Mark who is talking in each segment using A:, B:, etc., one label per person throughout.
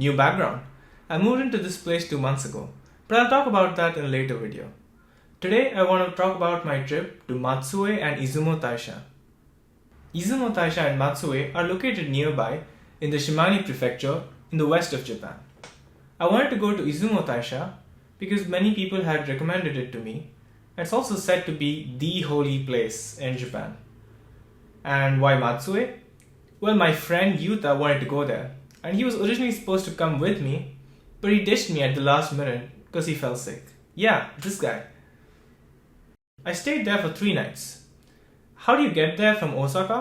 A: new background. I moved into this place 2 months ago, but I'll talk about that in a later video. Today I want to talk about my trip to Matsue and Izumo Taisha. Izumo Taisha and Matsue are located nearby in the Shimane prefecture in the west of Japan. I wanted to go to Izumo Taisha because many people had recommended it to me. It's also said to be the holy place in Japan. And why Matsue? Well, my friend Yuta wanted to go there, and he was originally supposed to come with me, but he ditched me at the last minute because he fell sick. Yeah, this guy. I stayed there for 3 nights. How do you get there from Osaka?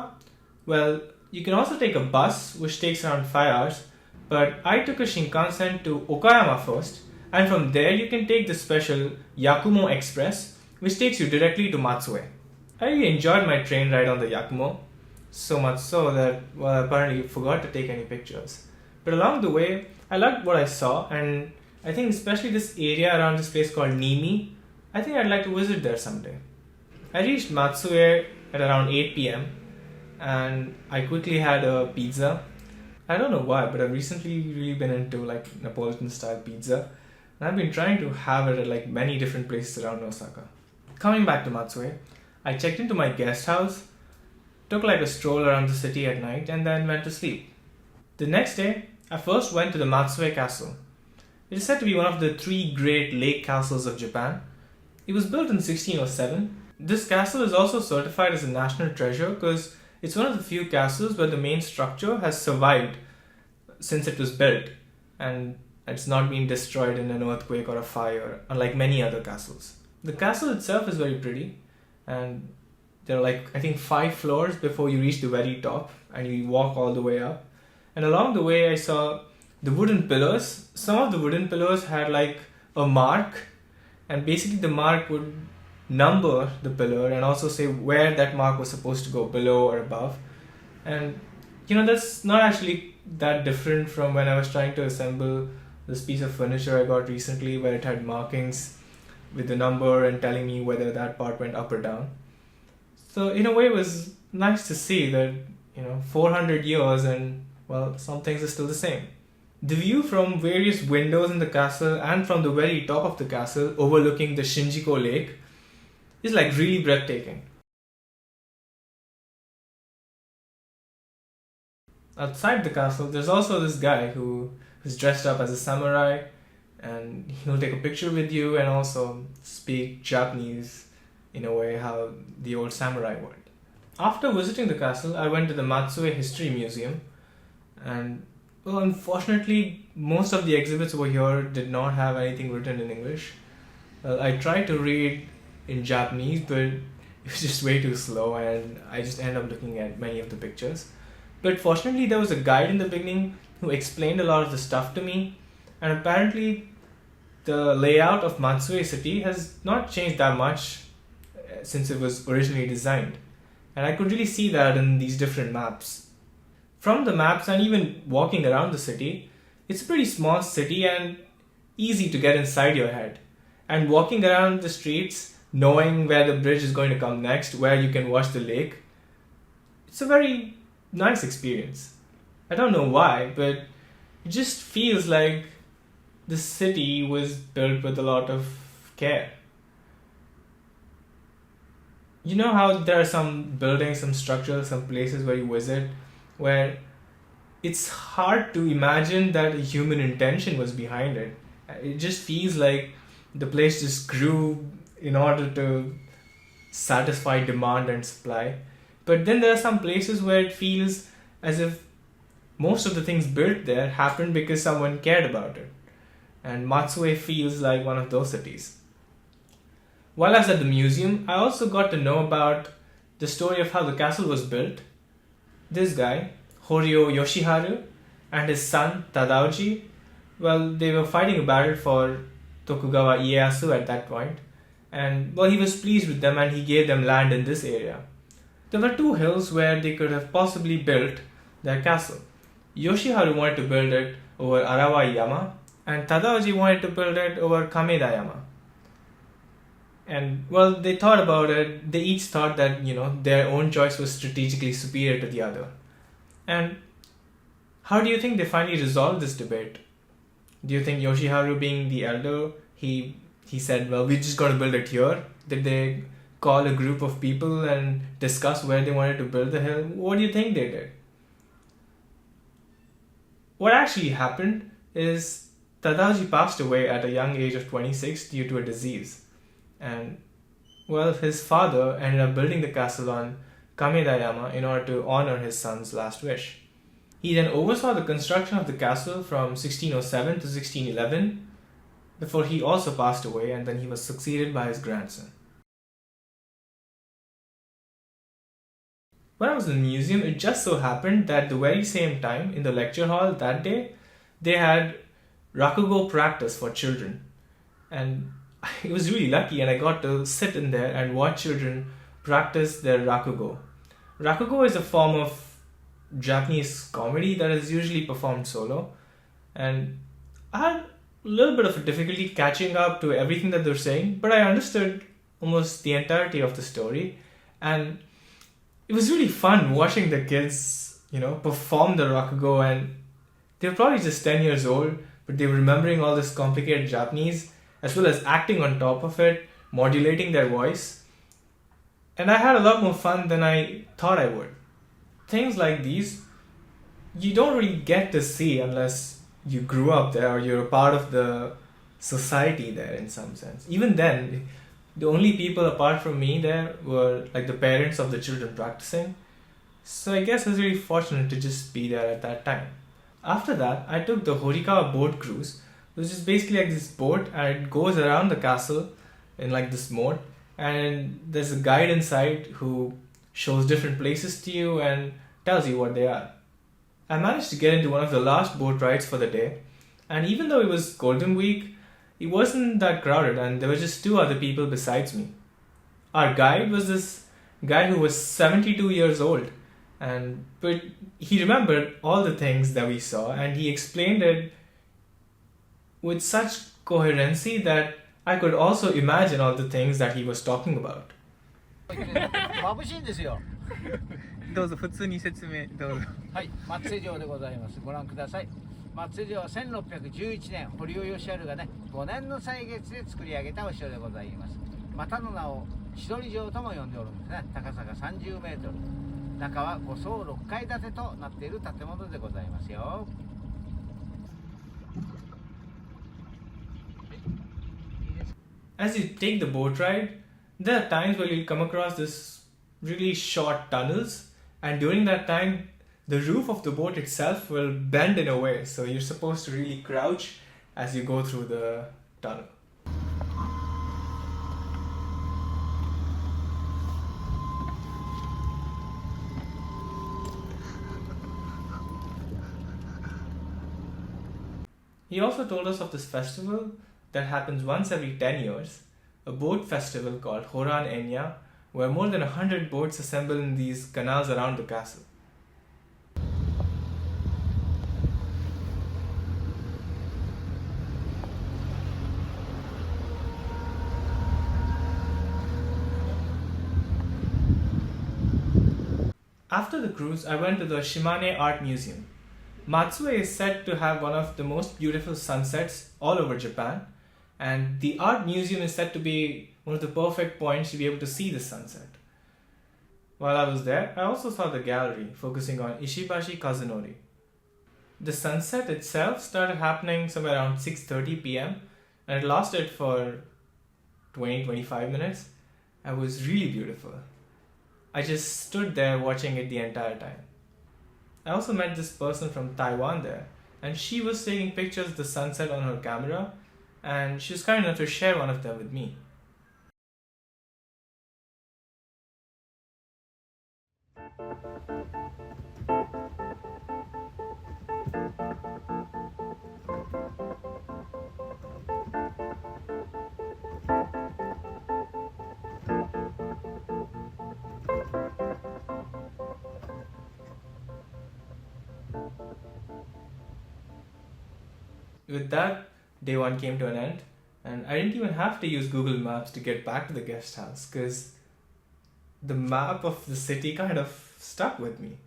A: Well, you can also take a bus, which takes around 5 hours, but I took a Shinkansen to Okayama first, and from there you can take the special Yakumo Express, which takes you directly to Matsue. I really enjoyed my train ride on the Yakumo, so much so that, well, I apparently forgot to take any pictures. But along the way, I liked what I saw, and I think especially this area around this place called Nimi, I think I'd like to visit there someday. I reached Matsue at around 8 p.m. and I quickly had a pizza. I don't know why, but I've recently really been into like Napolitan style pizza, and I've been trying to have it at like many different places around Osaka. Coming back to Matsue, I checked into my guest house, took like a stroll around the city at night, and then went to sleep. The next day, I first went to the Matsue Castle. It is said to be one of the 3 great lake castles of Japan. It was built in 1607. This castle is also certified as a national treasure because it's one of the few castles where the main structure has survived since it was built, and it's not been destroyed in an earthquake or a fire, unlike many other castles. The castle itself is very pretty, and there are like, I think 5 floors before you reach the very top, and you walk all the way up. And along the way I saw the wooden pillars. Some of the wooden pillars had like a mark, and basically the mark would number the pillar and also say where that mark was supposed to go, below or above. And that's not actually that different from when I was trying to assemble this piece of furniture I got recently, where it had markings with the number and telling me whether that part went up or down. So in a way it was nice to see that 400 years and, well, some things are still the same. The view from various windows in the castle and from the very top of the castle overlooking the Shinjuku Lake is like really breathtaking. Outside the castle, there's also this guy who is dressed up as a samurai, and he'll take a picture with you and also speak Japanese in a way how the old samurai would. After visiting the castle, I went to the Matsue History Museum, and well, unfortunately, most of the exhibits over here did not have anything written in English. I tried to read in Japanese, but it was just way too slow, and I just ended up looking at many of the pictures. But fortunately, there was a guide in the beginning who explained a lot of the stuff to me, and apparently the layout of Matsue City has not changed that much since it was originally designed. And I could really see that in these different maps. From the maps and even walking around the city, it's a pretty small city and easy to get inside your head. And walking around the streets, knowing where the bridge is going to come next, where you can watch the lake, it's a very nice experience. I don't know why, but it just feels like the city was built with a lot of care. You know how there are some buildings, some structures, some places where you visit where it's hard to imagine that a human intention was behind it. It just feels like the place just grew in order to satisfy demand and supply. But then there are some places where it feels as if most of the things built there happened because someone cared about it. And Matsue feels like one of those cities. While I was at the museum, I also got to know about the story of how the castle was built. This guy, Horio Yoshiharu, and his son Tadaoji, well, they were fighting a battle for Tokugawa Ieyasu at that point. And well, he was pleased with them and he gave them land in this area. There were 2 hills where they could have possibly built their castle. Yoshiharu wanted to build it over Arawai Yama, and Tadaoji wanted to build it over Kameda Yama. And well, they thought about it. They each thought that, their own choice was strategically superior to the other. And how do you think they finally resolved this debate? Do you think Yoshiharu, being the elder, he said, well, we just got to build it here? Did they call a group of people and discuss where they wanted to build the hill? What do you think they did? What actually happened is Tadaji passed away at a young age of 26 due to a disease. And, well, his father ended up building the castle on Kamedayama in order to honor his son's last wish. He then oversaw the construction of the castle from 1607 to 1611 before he also passed away, and then he was succeeded by his grandson. When I was in the museum, it just so happened that the very same time in the lecture hall that day, they had Rakugo practice for children. And I was really lucky, and I got to sit in there and watch children practice their Rakugo. Rakugo is a form of Japanese comedy that is usually performed solo. And I had a little bit of a difficulty catching up to everything that they're saying, but I understood almost the entirety of the story. And it was really fun watching the kids, perform the Rakugo, and they were probably just 10 years old, but they were remembering all this complicated Japanese, as well as acting on top of it, modulating their voice. And I had a lot more fun than I thought I would. Things like these, you don't really get to see unless you grew up there or you're a part of the society there in some sense. Even then, the only people apart from me there were like the parents of the children practicing. So I guess I was really fortunate to just be there at that time. After that, I took the Horikawa boat cruise, which is basically like this boat and it goes around the castle in like this moat. And there's a guide inside who shows different places to you and tells you what they are. I managed to get into one of the last boat rides for the day. And even though it was Golden Week, it wasn't that crowded and there were just two other people besides me. Our guide was this guy who was 72 years old, but he remembered all the things that we saw and he explained it with such coherency that I could also imagine all the things that he was talking about.
B: 眩しいんですよ。
A: どうぞ普通に説明どうぞ。
B: はい、松江城でございます。ご覧ください。松江城は1611年、堀尾義治がね、5年の歳月で作り上げたお城でございます。またの名を千鳥城とも呼んでおるんですね。高さが30メートル。中は5層6階建てとなっている建物でございますよ。
A: As you take the boat ride, there are times where you'll come across this really short tunnels, and during that time, the roof of the boat itself will bend in a way, so you're supposed to really crouch as you go through the tunnel. He also told us of this festival that happens once every 10 years, a boat festival called Horan Enya, where more than 100 boats assemble in these canals around the castle. After the cruise, I went to the Shimane Art Museum. Matsue is said to have one of the most beautiful sunsets all over Japan, and the art museum is said to be one of the perfect points to be able to see the sunset. While I was there, I also saw the gallery focusing on Ishibashi Kazunori. The sunset itself started happening somewhere around 6:30 p.m. and it lasted for 20-25 minutes. It was really beautiful. I just stood there watching it the entire time. I also met this person from Taiwan there, and she was taking pictures of the sunset on her camera, and she was kind enough to share one of them with me. With that, day one came to an end, and I didn't even have to use Google Maps to get back to the guest house because the map of the city kind of stuck with me.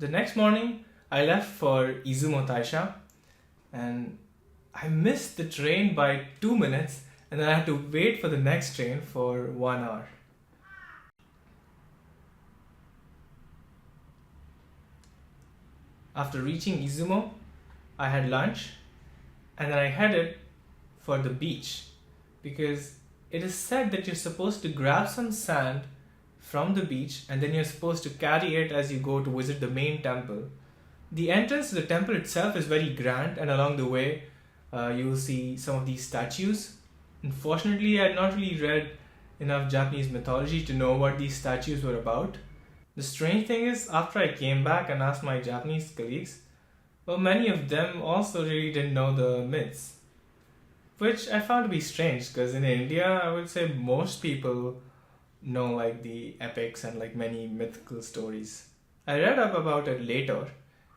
A: The next morning, I left for Izumo Taisha, and I missed the train by 2 minutes, and then I had to wait for the next train for 1 hour. After reaching Izumo, I had lunch, and then I headed for the beach because it is said that you're supposed to grab some sand from the beach and then you're supposed to carry it as you go to visit the main temple. The entrance to the temple itself is very grand, and along the way, you will see some of these statues. Unfortunately, I had not really read enough Japanese mythology to know what these statues were about. The strange thing is, after I came back and asked my Japanese colleagues, well, many of them also really didn't know the myths. Which I found to be strange because in India, I would say most people know like the epics and like many mythical stories. I read up about it later,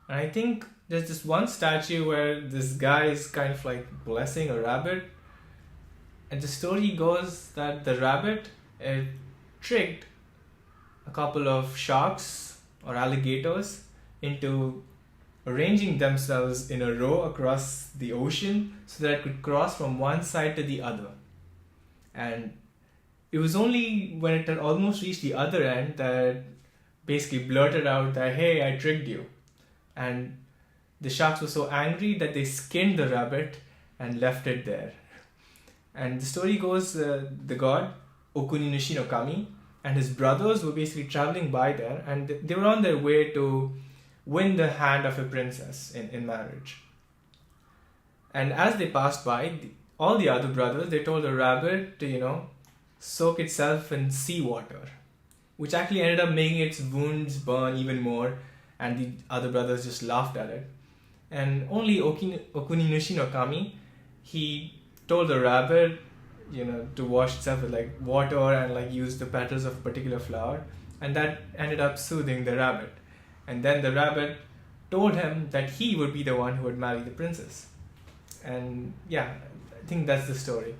A: and I think there's this one statue where this guy is kind of like blessing a rabbit, and the story goes that the rabbit tricked a couple of sharks or alligators into arranging themselves in a row across the ocean so that it could cross from one side to the other. And it was only when it had almost reached the other end that basically blurted out that, hey, I tricked you. And the sharks were so angry that they skinned the rabbit and left it there. And the story goes, the god Okuninushi no Kami and his brothers were basically traveling by there, and they were on their way to win the hand of a princess in marriage. And as they passed by, all the other brothers, they told the rabbit to, soak itself in seawater, which actually ended up making its wounds burn even more, and the other brothers just laughed at it. And only Okuninushi no Kami, he told the rabbit, to wash itself with like water and like use the petals of a particular flower, and that ended up soothing the rabbit. And then the rabbit told him that he would be the one who would marry the princess. And yeah, I think that's the story.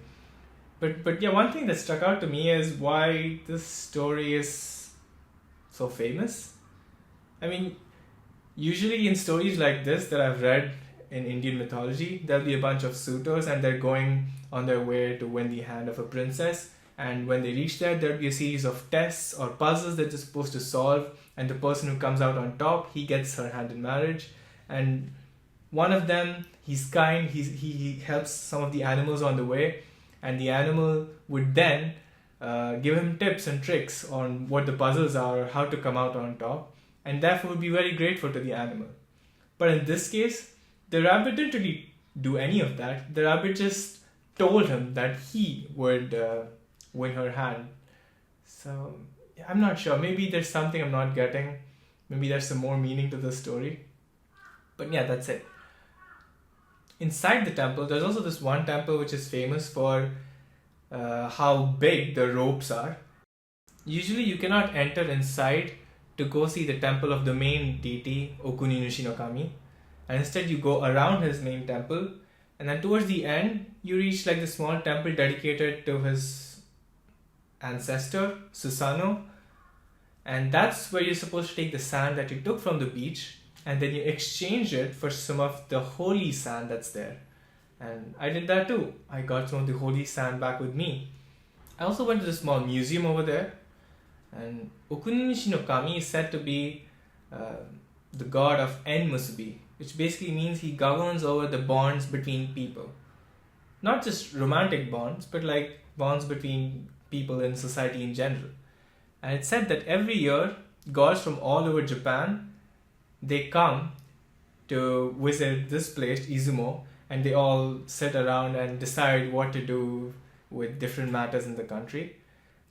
A: But yeah, one thing that stuck out to me is why this story is so famous. I mean, usually in stories like this that I've read in Indian mythology, there'll be a bunch of suitors and they're going on their way to win the hand of a princess. And when they reach there, there'll be a series of tests or puzzles that they're supposed to solve. And the person who comes out on top, he gets her hand in marriage. And one of them, he's kind, he helps some of the animals on the way. And the animal would then give him tips and tricks on what the puzzles are or how to come out on top. And therefore would be very grateful to the animal. But in this case, the rabbit didn't really do any of that. The rabbit just told him that he would win her hand. So I'm not sure. Maybe there's something I'm not getting. Maybe there's some more meaning to the story. But yeah, that's it. Inside the temple, there's also this one temple which is famous for how big the ropes are. Usually you cannot enter inside to go see the temple of the main deity, Okuninushi no Kami. And instead you go around his main temple, and then towards the end, you reach like the small temple dedicated to his ancestor, Susanoo. And that's where you're supposed to take the sand that you took from the beach, and then you exchange it for some of the holy sand that's there. And I did that too. I got some of the holy sand back with me. I also went to the small museum over there. And Okuninushi no Kami is said to be the god of En-musubi, which basically means he governs over the bonds between people. Not just romantic bonds, but like bonds between people in society in general. And it's said that every year, gods from all over Japan, they come to visit this place, Izumo, and they all sit around and decide what to do with different matters in the country.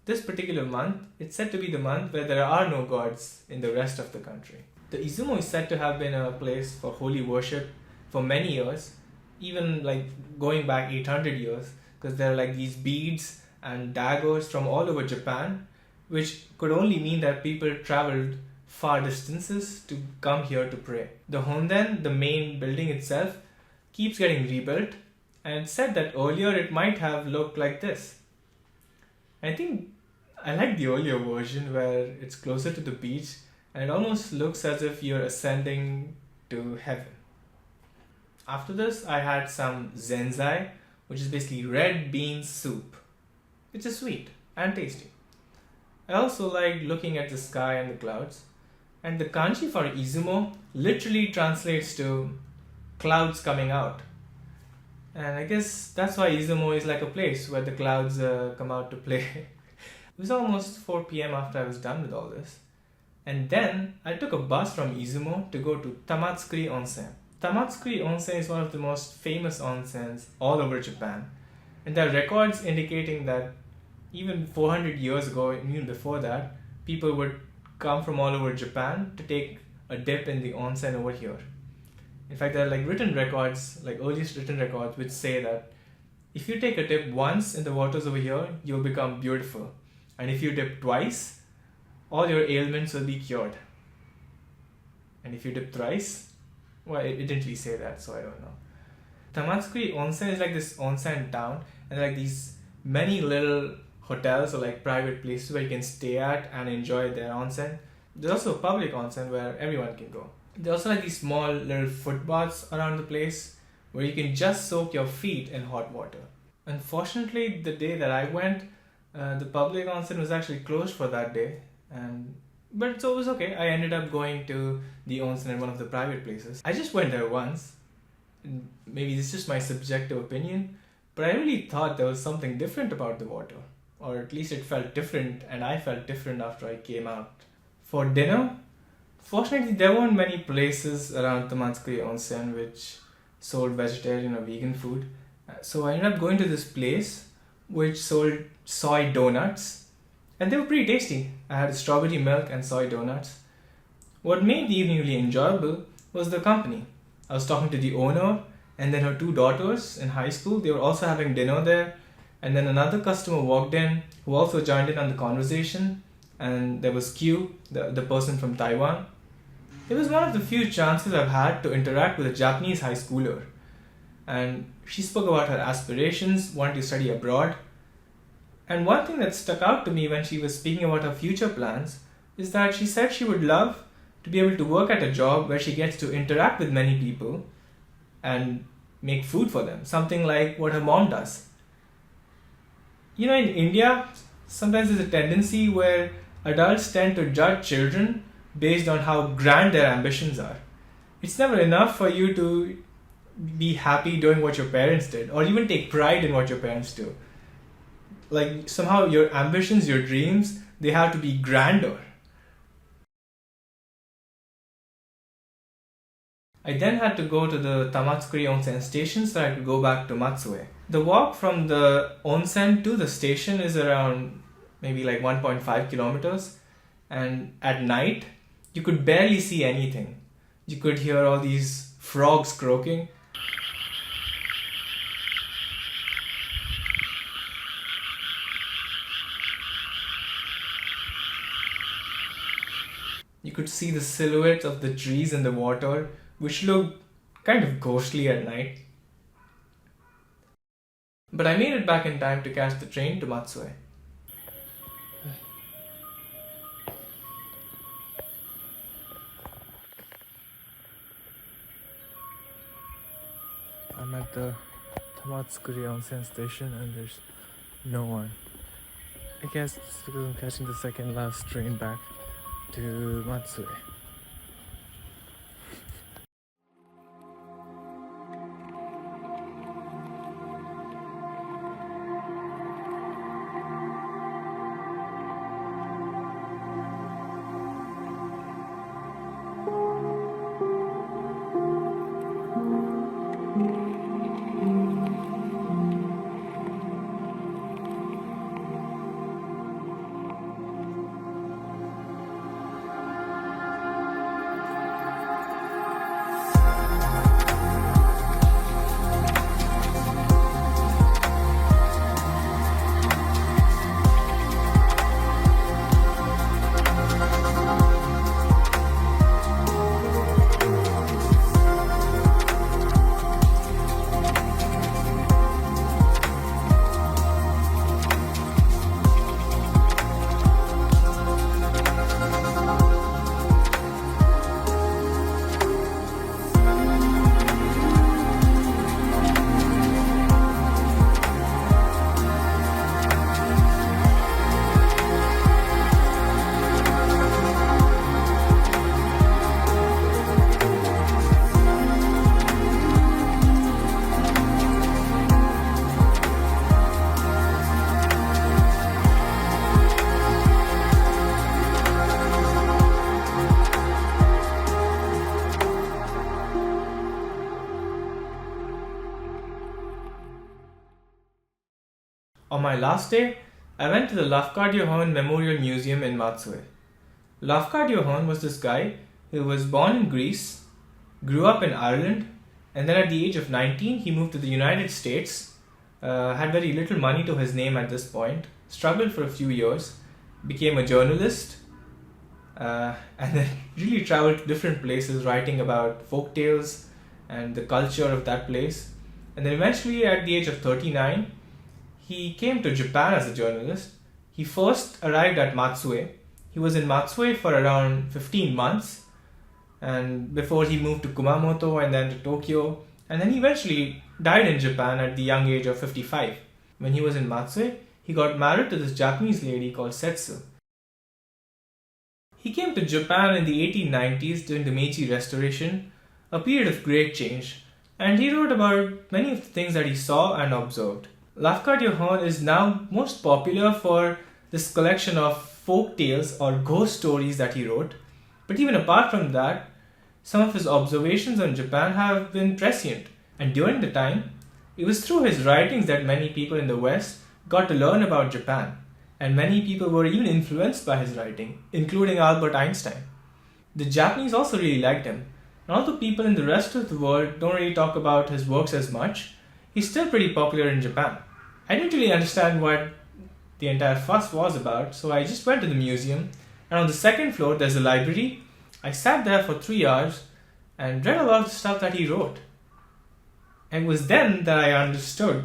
A: This particular month, it's said to be the month where there are no gods in the rest of the country. The Izumo is said to have been a place for holy worship for many years, even like going back 800 years, because there are like these beads and daggers from all over Japan, which could only mean that people traveled far distances to come here to pray. The Honden, the main building itself, keeps getting rebuilt, and it's said that earlier it might have looked like this. I think I like the earlier version where it's closer to the beach and it almost looks as if you're ascending to heaven. After this, I had some zenzai, which is basically red bean soup, which is sweet and tasty. I also liked looking at the sky and the clouds, and the kanji for Izumo literally translates to clouds coming out. And I guess that's why Izumo is like a place where the clouds come out to play. It was almost 4 p.m. after I was done with all this. And then I took a bus from Izumo to go to Tamatsukuri Onsen. Tamatsukuri Onsen is one of the most famous onsens all over Japan. And there are records indicating that even 400 years ago, and even before that, people would come from all over Japan to take a dip in the onsen over here. In fact, there are like written records, like earliest written records, which say that if you take a dip once in the waters over here, you'll become beautiful. And if you dip twice, all your ailments will be cured. And if you dip thrice, well, it didn't really say that, so I don't know. Tamatsukuri Onsen is like this onsen town, and like these many little hotels or like private places where you can stay at and enjoy their onsen. There's also a public onsen where everyone can go. There's also like these small little foot baths around the place where you can just soak your feet in hot water. Unfortunately, the day that I went, the public onsen was actually closed for that day, but so it was okay. I ended up going to the onsen in one of the private places. I just went there once. Maybe it's just my subjective opinion, but I really thought there was something different about the water, or at least it felt different, and I felt different after I came out. For dinner, fortunately, there weren't many places around Tamatsukuri Onsen which sold vegetarian or vegan food. So I ended up going to this place which sold soy donuts, and they were pretty tasty. I had strawberry milk and soy donuts. What made the evening really enjoyable was the company. I was talking to the owner and then her two daughters in high school. They were also having dinner there. And then another customer walked in who also joined in on the conversation. And there was Q, the person from Taiwan. It was one of the few chances I've had to interact with a Japanese high schooler. And she spoke about her aspirations, wanting to study abroad. And one thing that stuck out to me when she was speaking about her future plans is that she said she would love to be able to work at a job where she gets to interact with many people and make food for them, something like what her mom does. You know, in India, sometimes there's a tendency where adults tend to judge children based on how grand their ambitions are. It's never enough for you to be happy doing what your parents did, or even take pride in what your parents do. Like, somehow your ambitions, your dreams, they have to be grander. I then had to go to the Tamatsukuri Onsen station so I could go back to Matsue. The walk from the onsen to the station is around maybe like 1.5 kilometers, and at night you could barely see anything. You could hear all these frogs croaking. You could see the silhouettes of the trees in the water, which looked kind of ghostly at night. But I made it back in time to catch the train to Matsue. I'm at the Tamatsukuri Onsen station and there's no one. I guess it's because I'm catching the second last train back to Matsue. On my last day, I went to the Lafcadio Horn Memorial Museum in Matsue. Lafcadio Horn was this guy who was born in Greece, grew up in Ireland, and then at the age of 19 he moved to the United States, had very little money to his name at this point, struggled for a few years, became a journalist, and then really traveled to different places writing about folk tales and the culture of that place. And then eventually at the age of 39, he came to Japan as a journalist. He first arrived at Matsue. He was in Matsue for around 15 months, and before he moved to Kumamoto and then to Tokyo, and then he eventually died in Japan at the young age of 55. When he was in Matsue, he got married to this Japanese lady called Setsu. He came to Japan in the 1890s during the Meiji Restoration, a period of great change, and he wrote about many of the things that he saw and observed. Lafcadio Horn is now most popular for this collection of folk tales or ghost stories that he wrote, but even apart from that, some of his observations on Japan have been prescient, and during the time, it was through his writings that many people in the West got to learn about Japan, and many people were even influenced by his writing, including Albert Einstein. The Japanese also really liked him, and although people in the rest of the world don't really talk about his works as much, he's still pretty popular in Japan. I didn't really understand what the entire fuss was about, so I just went to the museum, and on the second floor there's a library. I sat there for 3 hours and read a lot of the stuff that he wrote. And it was then that I understood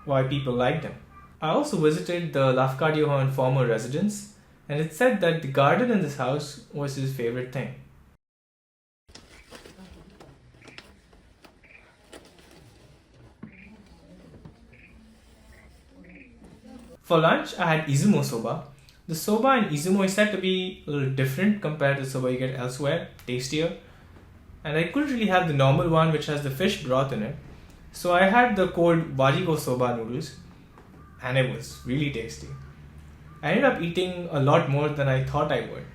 A: why people liked him. I also visited the Lafcadio Horn former residence, and it said that the garden in this house was his favorite thing. For lunch, I had Izumo soba. The soba in Izumo is said to be a little different compared to the soba you get elsewhere, tastier. And I couldn't really have the normal one which has the fish broth in it. So I had the cold warigo soba noodles, and it was really tasty. I ended up eating a lot more than I thought I would.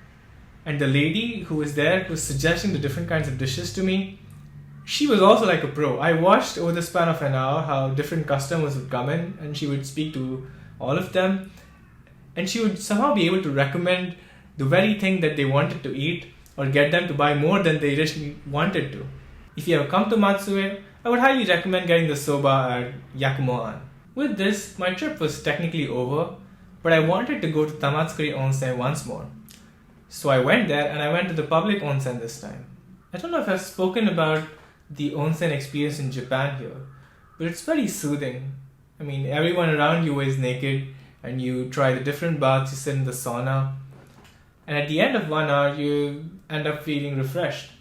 A: And the lady who was there was suggesting the different kinds of dishes to me. She was also like a pro. I watched over the span of an hour how different customers would come in, and she would speak to all of them, and she would somehow be able to recommend the very thing that they wanted to eat or get them to buy more than they originally wanted to. If you ever come to Matsue, I would highly recommend getting the soba at Yakumo-an. With this, my trip was technically over, but I wanted to go to Tamatsukuri Onsen once more. So I went there, and I went to the public onsen this time. I don't know if I've spoken about the onsen experience in Japan here, but it's very soothing. I mean, everyone around you is naked, and you try the different baths, you sit in the sauna, and at the end of 1 hour, you end up feeling refreshed.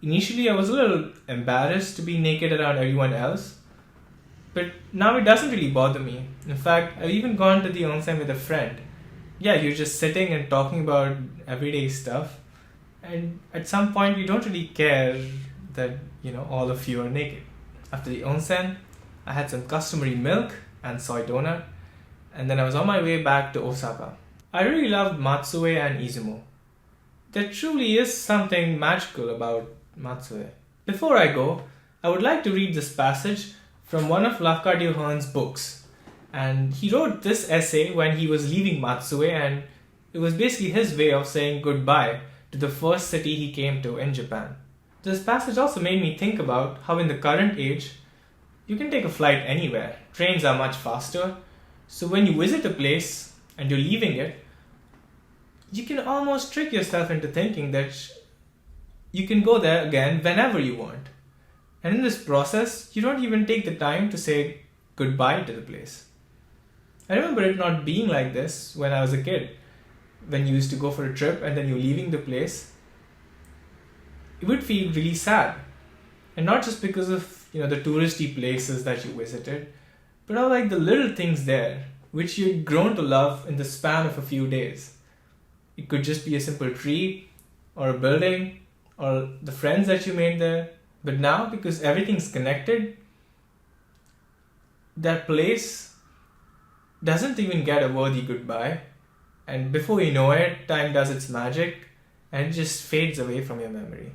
A: Initially, I was a little embarrassed to be naked around everyone else, but now it doesn't really bother me. In fact, I've even gone to the onsen with a friend. Yeah, you're just sitting and talking about everyday stuff, and at some point, you don't really care that, all of you are naked. After the onsen, I had some customary milk and soy donut, and then I was on my way back to Osaka. I really loved Matsue and Izumo. There truly is something magical about Matsue. Before I go, I would like to read this passage from one of Lafcadio Horn's books. And he wrote this essay when he was leaving Matsue, and it was basically his way of saying goodbye to the first city he came to in Japan. This passage also made me think about how in the current age, you can take a flight anywhere. Trains are much faster. So when you visit a place and you're leaving it, you can almost trick yourself into thinking that you can go there again whenever you want. And in this process, you don't even take the time to say goodbye to the place. I remember it not being like this when I was a kid. When you used to go for a trip and then you're leaving the place, it would feel really sad. And not just because of the touristy places that you visited, but all like the little things there, which you'd grown to love in the span of a few days. It could just be a simple tree, or a building, or the friends that you made there. But now, because everything's connected, that place doesn't even get a worthy goodbye. And before you know it, time does its magic, and it just fades away from your memory.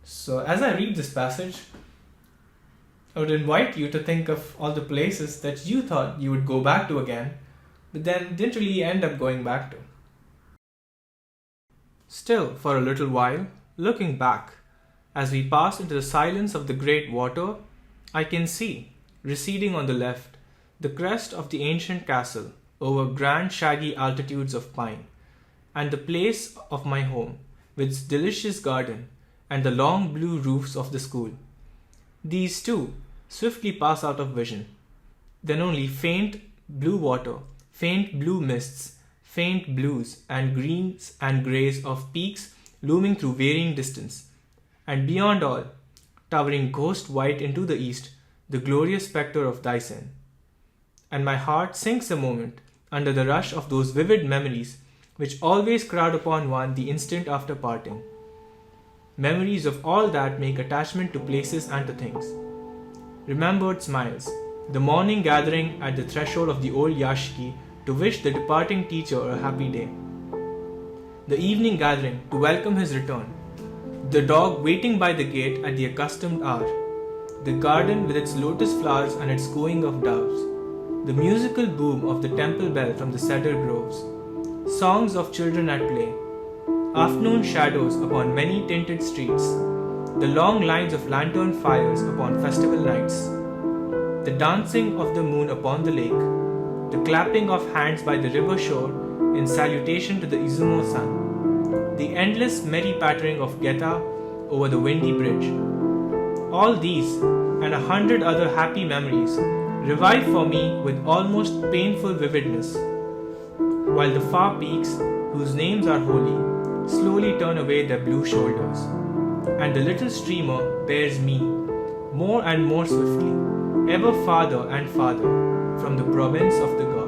A: So as I read this passage, I would invite you to think of all the places that you thought you would go back to again, but then didn't really end up going back to. Still, for a little while, looking back, as we pass into the silence of the great water, I can see, receding on the left, the crest of the ancient castle over grand shaggy altitudes of pine, and the place of my home, with its delicious garden and the long blue roofs of the school. These too swiftly pass out of vision. Then only faint blue water, faint blue mists, faint blues and greens and greys of peaks looming through varying distance, and beyond all, towering ghost white into the east, the glorious spectre of Daisen. And my heart sinks a moment under the rush of those vivid memories which always crowd upon one the instant after parting. Memories of all that make attachment to places and to things. Remembered smiles, the morning gathering at the threshold of the old yashiki to wish the departing teacher a happy day. The evening gathering to welcome his return. The dog waiting by the gate at the accustomed hour. The garden with its lotus flowers and its cooing of doves. The musical boom of the temple bell from the cedar groves. Songs of children at play. Afternoon shadows upon many tinted streets. The long lines of lantern fires upon festival nights. The dancing of the moon upon the lake. The clapping of hands by the river shore in salutation to the Izumo sun. The endless merry pattering of geta over the windy bridge. All these and 100 other happy memories revive for me with almost painful vividness, while the far peaks, whose names are holy, slowly turn away their blue shoulders, and the little streamer bears me, more and more swiftly, ever farther and farther, from the province of the gods.